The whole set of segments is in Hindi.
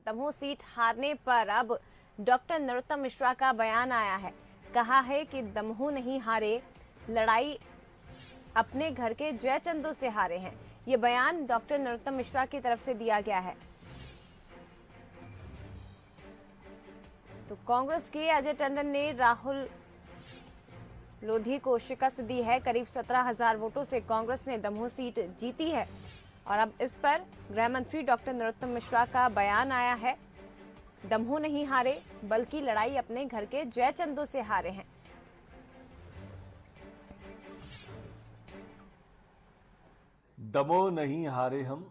दमोह सीट हारने पर अब डॉक्टर नरोत्तम मिश्रा का बयान आया है। कहा है कि दमोह नहीं हारे, लड़ाई अपने घर के जयचंदू से हारे हैं। ये बयान डॉक्टर नरोत्तम मिश्रा की तरफ से दिया गया है। तो कांग्रेस के अजय टंडन ने राहुल लोधी को शिकस्त दी है। करीब 17,000 वोटों से कांग्रेस ने दमोह सीट जीती है और अब इस पर गृह मंत्री डॉक्टर नरोत्तम मिश्रा का बयान आया है। दमोह नहीं हारे, बल्कि लड़ाई अपने घर के जयचंदू से हारे हैं। दमोह नहीं हारे हम,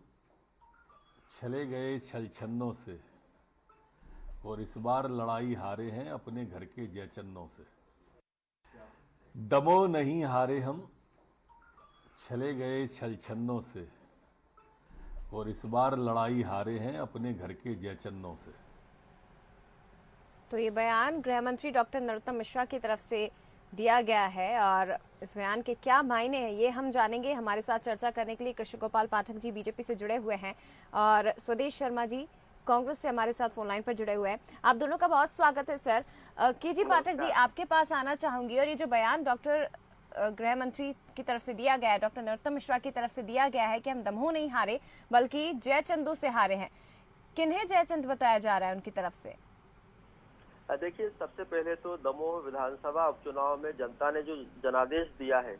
चले गए छलछन्नों से, और इस बार लड़ाई हारे हैं अपने घर के जयचंदों से। दमोह नहीं हारे हम, चले गए छलछन्नों से, और इस बार लड़ाई हारे हैं अपने घर के जयचंदों से। तो ये बयान गृह मंत्री डॉक्टर नरोत्तम मिश्रा की तरफ से दिया गया है और इस बयान के क्या मायने हैं ये हम जानेंगे। हमारे साथ चर्चा करने के लिए कृष्ण गोपाल पाठक जी बीजेपी से जुड़े हुए हैं और स्वदेश शर्मा जी कांग्रेस से हमारे साथ फोन लाइन पर जुड़े हुए हैं। आप दोनों का बहुत स्वागत है सर। के जी पाठक जी, आपके पास आना चाहूंगी। और ये जो बयान डॉक्टर गृह मंत्री की तरफ से दिया गया है, डॉक्टर नरोत्तम मिश्रा की तरफ से दिया गया है कि हम दमोह नहीं हारे बल्कि जयचंदू से हारे हैं, किन्हें जयचंद बताया जा रहा है उनकी तरफ से? देखिए, सबसे पहले तो दमोह विधानसभा उपचुनाव में जनता ने जो जनादेश दिया है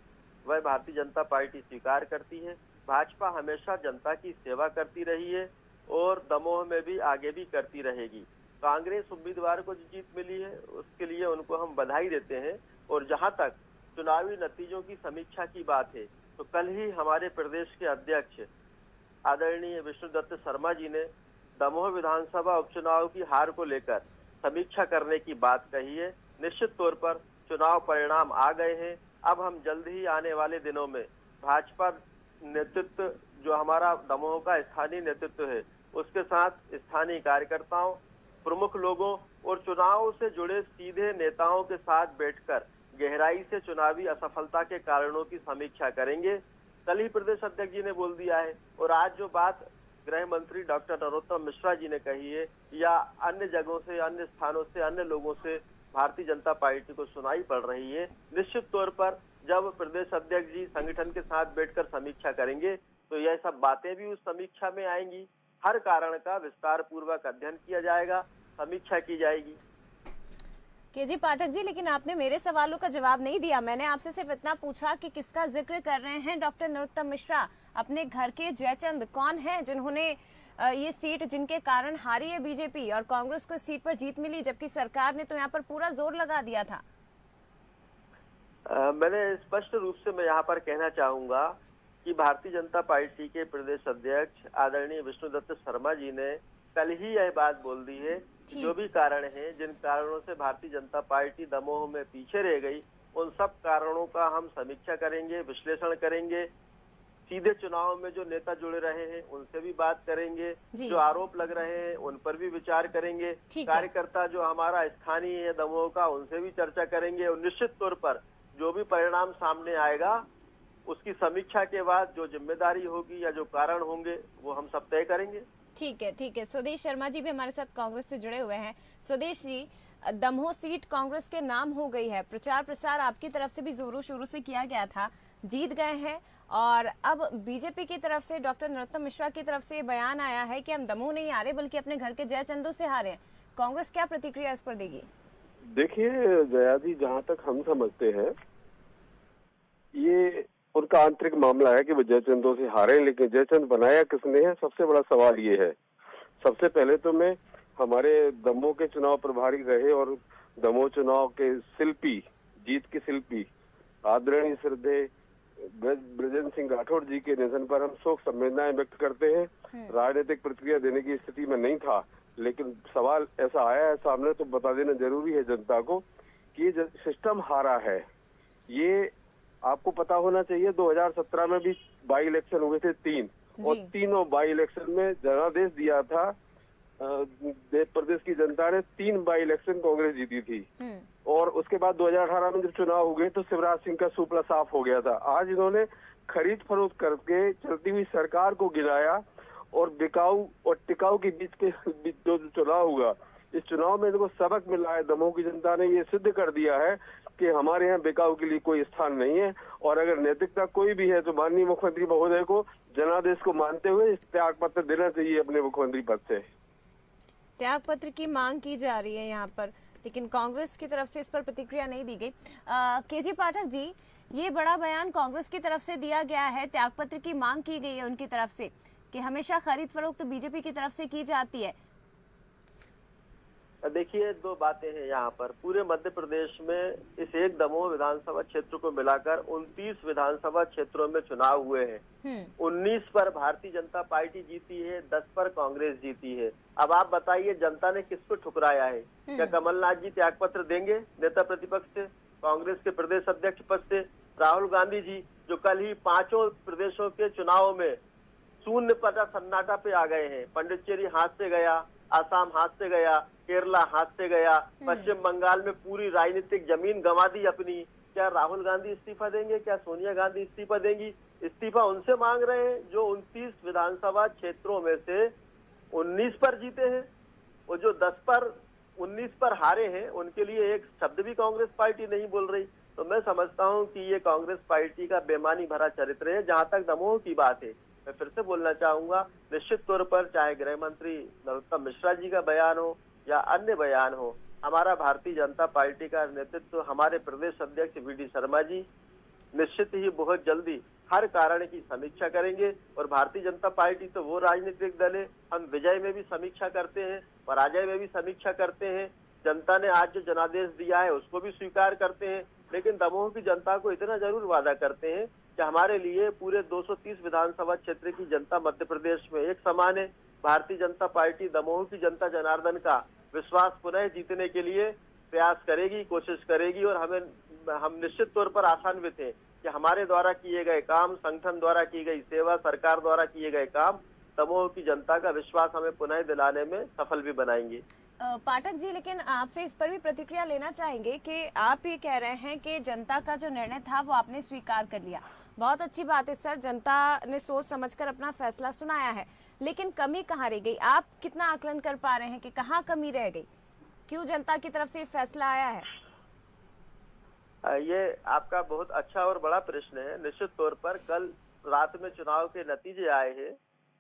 वह भारतीय जनता पार्टी स्वीकार करती है। भाजपा हमेशा जनता की सेवा करती रही है और दमोह में भी आगे भी करती रहेगी। कांग्रेस उम्मीदवार को जो जीत मिली है उसके लिए उनको हम बधाई देते हैं। और जहां तक चुनावी नतीजों की समीक्षा की बात है तो कल ही हमारे प्रदेश के अध्यक्ष आदरणीय विष्णुदत्त शर्मा जी ने दमोह विधानसभा उपचुनाव की हार को लेकर समीक्षा करने की बात कही है। निश्चित तौर पर चुनाव परिणाम आ गए हैं। अब हम जल्द ही आने वाले दिनों में भाजपा नेतृत्व, जो हमारा दमोह का स्थानीय नेतृत्व है, उसके साथ स्थानीय कार्यकर्ताओं, प्रमुख लोगों और चुनाव से जुड़े सीधे नेताओं के साथ बैठकर गहराई से चुनावी असफलता के कारणों की समीक्षा करेंगे। कल ही प्रदेश अध्यक्ष जी ने बोल दिया है और आज जो बात गृह मंत्री डॉक्टर नरोत्तम मिश्रा जी ने कही है या अन्य जगहों से, अन्य स्थानों से, अन्य लोगों से भारतीय जनता पार्टी को सुनाई पड़ रही है। निश्चित तौर पर जब प्रदेश अध्यक्ष जी संगठन के साथ बैठकर समीक्षा करेंगे तो यह सब बातें भी उस समीक्षा में आएंगी। हर कारण का विस्तार पूर्वक अध्ययन किया जाएगा, समीक्षा की जाएगी। के जी पाठक जी, लेकिन आपने मेरे सवालों का जवाब नहीं दिया। मैंने आपसे सिर्फ इतना पूछा कि किसका जिक्र कर रहे हैं डॉक्टर नरोत्तम मिश्रा। अपने घर के जयचंद कौन है जिन्होंने ये सीट, जिनके कारण हारी है बीजेपी और कांग्रेस को इस सीट पर जीत मिली, जबकि सरकार ने तो यहाँ पर पूरा जोर लगा दिया था। मैंने स्पष्ट रूप से मैं यहाँ पर कहना चाहूंगा कि भारतीय जनता पार्टी के प्रदेश अध्यक्ष आदरणीय विष्णुदत्त शर्मा जी ने कल ही यह बात बोल दी है। जो भी कारण है, जिन कारणों से भारतीय जनता पार्टी दमोह में पीछे रह गई, उन सब कारणों का हम समीक्षा करेंगे, विश्लेषण करेंगे। सीधे चुनाव में जो नेता जुड़े रहे हैं उनसे भी बात करेंगे, जो आरोप लग रहे हैं उन पर भी विचार करेंगे। कार्यकर्ता जो हमारा स्थानीय है दमोह का, उनसे भी चर्चा करेंगे और निश्चित तौर पर जो भी परिणाम सामने आएगा उसकी समीक्षा के बाद जो जिम्मेदारी होगी या जो कारण होंगे वो हम सब तय करेंगे। ठीक है, ठीक है। स्वदेश शर्मा जी भी हमारे साथ कांग्रेस से जुड़े हुए हैं। स्वदेश जी, दमोह सीट कांग्रेस के नाम हो गई है, प्रचार प्रसार आपकी तरफ से भी जोरों शोरों से किया गया था, जीत गए हैं और अब बीजेपी की तरफ से डॉक्टर नरोत्तम मिश्रा की तरफ से बयान आया है कि हम दमोह नहीं हारे बल्कि अपने घर के जयचंदू से हारे हैं। कांग्रेस क्या प्रतिक्रिया इस पर देगी? देखिए जया जी, जहाँ तक हम समझते हैं ये उनका आंतरिक मामला है कि वो जयचंदों से हारे, लेकिन जयचंद बनाया किसने है, सबसे बड़ा सवाल ये है। सबसे पहले तो मैं हमारे दमोह के चुनाव प्रभारी रहे और दमोह चुनाव के शिल्पी, जीत के शिल्पी आदरणीय श्रद्धेय ब्रजेंद्र सिंह राठौड़ जी के निधन पर हम शोक संवेदनाएं व्यक्त करते हैं। राजनीतिक प्रतिक्रिया देने की स्थिति में नहीं था, लेकिन सवाल ऐसा आया है सामने तो बता देना जरूरी है जनता को कि ये सिस्टम हारा है। ये आपको पता होना चाहिए 2017 में भी बाई इलेक्शन हुए थे 3 और तीनों बाई इलेक्शन में जनादेश दिया था प्रदेश की जनता ने। 3 बाई इलेक्शन कांग्रेस जीती थी और उसके बाद 2018 में जब चुनाव हो गए तो शिवराज सिंह का सुपड़ा साफ हो गया था। आज इन्होंने खरीद फरोख्त करके चलती हुई सरकार को गिराया और बिकाऊ और टिकाऊ के बीच जो चुनाव हुआ, इस चुनाव में इनको सबक मिला है। दमोह की जनता ने ये सिद्ध कर दिया है कि हमारे यहाँ बिकाऊ के लिए कोई स्थान नहीं है, और अगर नैतिकता कोई भी है तो माननीय मुख्यमंत्री महोदय को जनादेश को मानते हुए त्याग पत्र देना चाहिए अपने मुख्यमंत्री पद से। त्याग पत्र की मांग की जा रही है यहाँ पर, लेकिन कांग्रेस की तरफ से इस पर प्रतिक्रिया नहीं दी गई। केजी पाठक जी, ये बड़ा बयान कांग्रेस की तरफ से दिया गया है, त्याग पत्र की मांग की गई है उनकी तरफ से कि हमेशा खरीद फरोख्त बीजेपी की तरफ से की जाती है। देखिए, दो बातें हैं यहाँ पर। पूरे मध्य प्रदेश में इस एक दमोह विधानसभा क्षेत्र को मिलाकर 29 विधानसभा क्षेत्रों में चुनाव हुए हैं। 19 पर भारतीय जनता पार्टी जीती है, 10 पर कांग्रेस जीती है। अब आप बताइए, जनता ने किसको ठुकराया है? क्या कमलनाथ जी त्यागपत्र देंगे नेता प्रतिपक्ष से, कांग्रेस के प्रदेश अध्यक्ष पद से? राहुल गांधी जी जो कल ही 5 प्रदेशों के चुनाव में शून्य पता सन्नाटा पे आ गए हैं, पंडिचेरी हाथ से गया, आसाम हाथ से गया, केरला हाथ से गया, पश्चिम बंगाल में पूरी राजनीतिक जमीन गंवा दी अपनी। क्या राहुल गांधी इस्तीफा देंगे? क्या सोनिया गांधी इस्तीफा देंगी? इस्तीफा उनसे मांग रहे हैं जो 29 विधानसभा क्षेत्रों में से 19 पर जीते हैं, और जो 10 पर 19 पर हारे हैं उनके लिए एक शब्द भी कांग्रेस पार्टी नहीं बोल रही। तो मैं समझता हूं कि ये कांग्रेस पार्टी का बेईमानी भरा चरित्र है। जहां तक दमोह की बात है, मैं फिर से बोलना चाहूंगा, निश्चित तौर पर चाहे गृह मंत्री नरोत्तम मिश्रा जी का बयान हो या अन्य बयान हो, हमारा भारतीय जनता पार्टी का नेतृत्व, हमारे प्रदेश अध्यक्ष वी.डी. शर्मा जी निश्चित ही बहुत जल्दी हर कारण की समीक्षा करेंगे। और भारतीय जनता पार्टी तो वो राजनीतिक दल है, हम विजय में भी समीक्षा करते हैं, पराजय में भी समीक्षा करते हैं। जनता ने आज जो जनादेश दिया है उसको भी स्वीकार करते हैं, लेकिन दमोह की जनता को इतना जरूर वादा करते हैं कि हमारे लिए पूरे 230 विधानसभा क्षेत्र की जनता मध्य प्रदेश में एक समान है। भारतीय जनता पार्टी दमोह की जनता जनार्दन का विश्वास पुनः जीतने के लिए प्रयास करेगी, कोशिश करेगी, और हम निश्चित तौर पर आशान्वित हैं कि हमारे द्वारा किए गए काम, संगठन द्वारा की गई सेवा, सरकार द्वारा किए गए काम दमोह की जनता का विश्वास हमें पुनः दिलाने में सफल भी बनाएंगे। पाठक जी, लेकिन आपसे इस पर भी प्रतिक्रिया लेना चाहेंगे कि आप ये कह रहे हैं कि जनता का जो निर्णय था वो आपने स्वीकार कर लिया। बहुत अच्छी बात है सर, जनता ने सोच समझकर अपना फैसला सुनाया है, लेकिन कमी कहाँ रह गई? आप कितना आकलन कर पा रहे हैं कि कहाँ कमी रह गई? क्यों जनता की तरफ से फैसला आया है? ये आपका बहुत अच्छा और बड़ा प्रश्न है। निश्चित तौर पर कल रात में चुनाव के नतीजे आए हैं।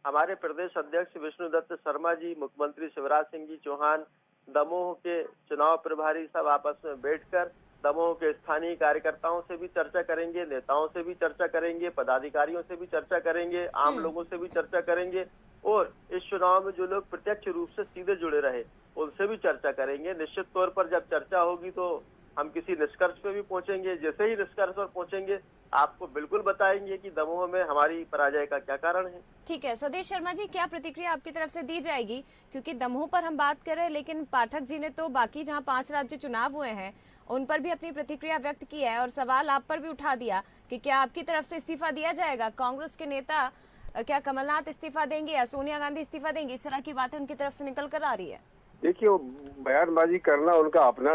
हमारे प्रदेश अध्यक्ष विष्णुदत्त शर्मा जी, मुख्यमंत्री शिवराज सिंह जी चौहान, दमोह के चुनाव प्रभारी सब आपस में बैठकर दमोह के स्थानीय कार्यकर्ताओं से भी चर्चा करेंगे, नेताओं से भी चर्चा करेंगे, पदाधिकारियों से भी चर्चा करेंगे, आम लोगों से भी चर्चा करेंगे, और इस चुनाव में जो लोग प्रत्यक्ष रूप से सीधे जुड़े रहे उनसे भी चर्चा करेंगे। निश्चित तौर पर जब चर्चा होगी तो हम किसी निष्कर्ष पे भी पहुंचेंगे। जैसे ही निष्कर्ष पर पहुंचेंगे आपको बिल्कुल बताएंगे कि दमोह में हमारी पराजय का क्या कारण है। ठीक है, स्वदेश शर्मा जी, क्या प्रतिक्रिया आपकी तरफ से दी जाएगी? क्योंकि दमोह पर हम बात कर रहे हैं, लेकिन पाठक जी ने तो बाकी जहां 5 राज्य चुनाव हुए हैं उन पर भी अपनी प्रतिक्रिया व्यक्त की है, और सवाल आप पर भी उठा दिया कि क्या आपकी तरफ से इस्तीफा दिया जाएगा? कांग्रेस के नेता क्या कमलनाथ इस्तीफा देंगे या सोनिया गांधी इस्तीफा देंगी? इस तरह की बातें उनकी तरफ से निकल कर आ रही है। देखिए, वो बयानबाजी करना उनका अपना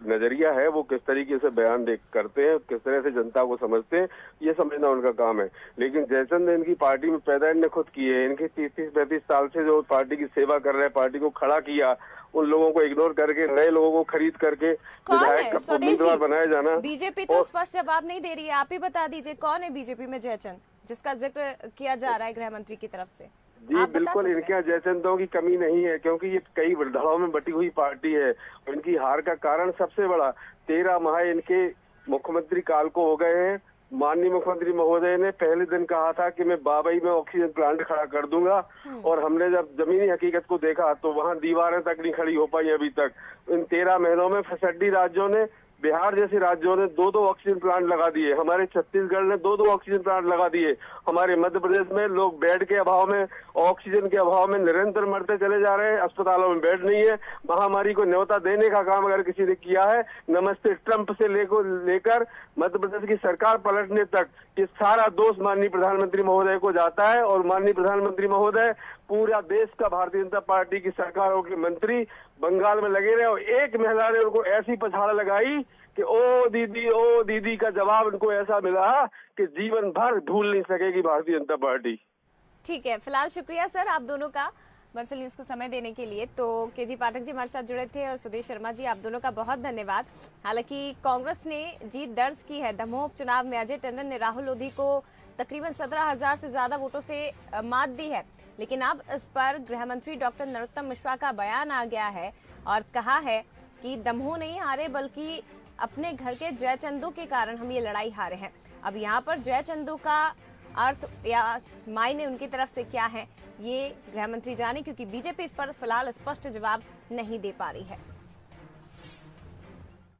नजरिया है, वो किस तरीके से बयान करते हैं, किस तरह से जनता को समझते हैं, ये समझना उनका काम है। लेकिन जयचंद इनकी पार्टी में पैदा इनने खुद की है। इनके 30-35 साल से जो पार्टी की सेवा कर रहे हैं, पार्टी को खड़ा किया, उन लोगों को इग्नोर करके नए लोगों को खरीद करके विधायक उम्मीदवार बनाया जाना। बीजेपी तो स्पष्ट जवाब नहीं दे रही है, आप ही बता दीजिए कौन है बीजेपी में जयचंद, जिसका जिक्र किया जा रहा है गृह मंत्री की तरफ से? जी बिल्कुल, इनके यहाँ जयचंदों की कमी नहीं है, क्योंकि ये कई धड़ों में बटी हुई पार्टी है। इनकी हार का कारण सबसे बड़ा 13 माह इनके मुख्यमंत्री काल को हो गए हैं। माननीय मुख्यमंत्री महोदय ने पहले दिन कहा था कि मैं बाबई में ऑक्सीजन प्लांट खड़ा कर दूंगा, और हमने जब जमीनी हकीकत को देखा तो वहां दीवारें तक नहीं खड़ी हो पाई अभी तक। इन 13 महीनों में फैसिलिटी राज्यों ने, बिहार जैसे राज्यों ने 2-2 ऑक्सीजन प्लांट लगा दिए, हमारे छत्तीसगढ़ ने 2-2 ऑक्सीजन प्लांट लगा दिए। हमारे मध्य प्रदेश में लोग बेड के अभाव में, ऑक्सीजन के अभाव में निरंतर मरते चले जा रहे हैं। अस्पतालों में बेड नहीं है। महामारी को न्योता देने का काम अगर किसी ने किया है, नमस्ते ट्रंप से लेकर मध्य प्रदेश की सरकार पलटने तक, ये सारा दोष माननीय प्रधानमंत्री महोदय को जाता है। और माननीय प्रधानमंत्री महोदय पूरा देश का भारतीय जनता पार्टी की सरकारों के मंत्री बंगाल में लगे रहे, और एक महिला ने उनको ऐसी पछाड़ लगाई कि ओ दीदी का जवाब उनको ऐसा मिला कि जीवन भर भूल नहीं सकेगी भारतीय जनता पार्टी। ठीक है, फिलहाल शुक्रिया सर आप दोनों का बंसल न्यूज को समय देने के लिए। तो केजी पाठक जी हमारे साथ जुड़े थे और सुदेश शर्मा जी, आप दोनों का बहुत धन्यवाद। हालांकि कांग्रेस ने जीत दर्ज की है दमोह उपचुनाव में। अजय टंडन ने राहुल लोधी को तकरीबन 17,000 से ज्यादा वोटों से मात दी है, लेकिन अब इस पर गृह मंत्री डॉक्टर नरोत्तम मिश्रा का बयान आ गया है और कहा है कि दमोह नहीं हारे बल्कि अपने घर के जयचंदू के कारण हम ये लड़ाई हारे हैं। अब यहाँ पर जयचंदू का अर्थ या मायने उनकी तरफ से क्या है ये गृह मंत्री जाने, क्योंकि बीजेपी इस पर फिलहाल स्पष्ट जवाब नहीं दे पा रही है।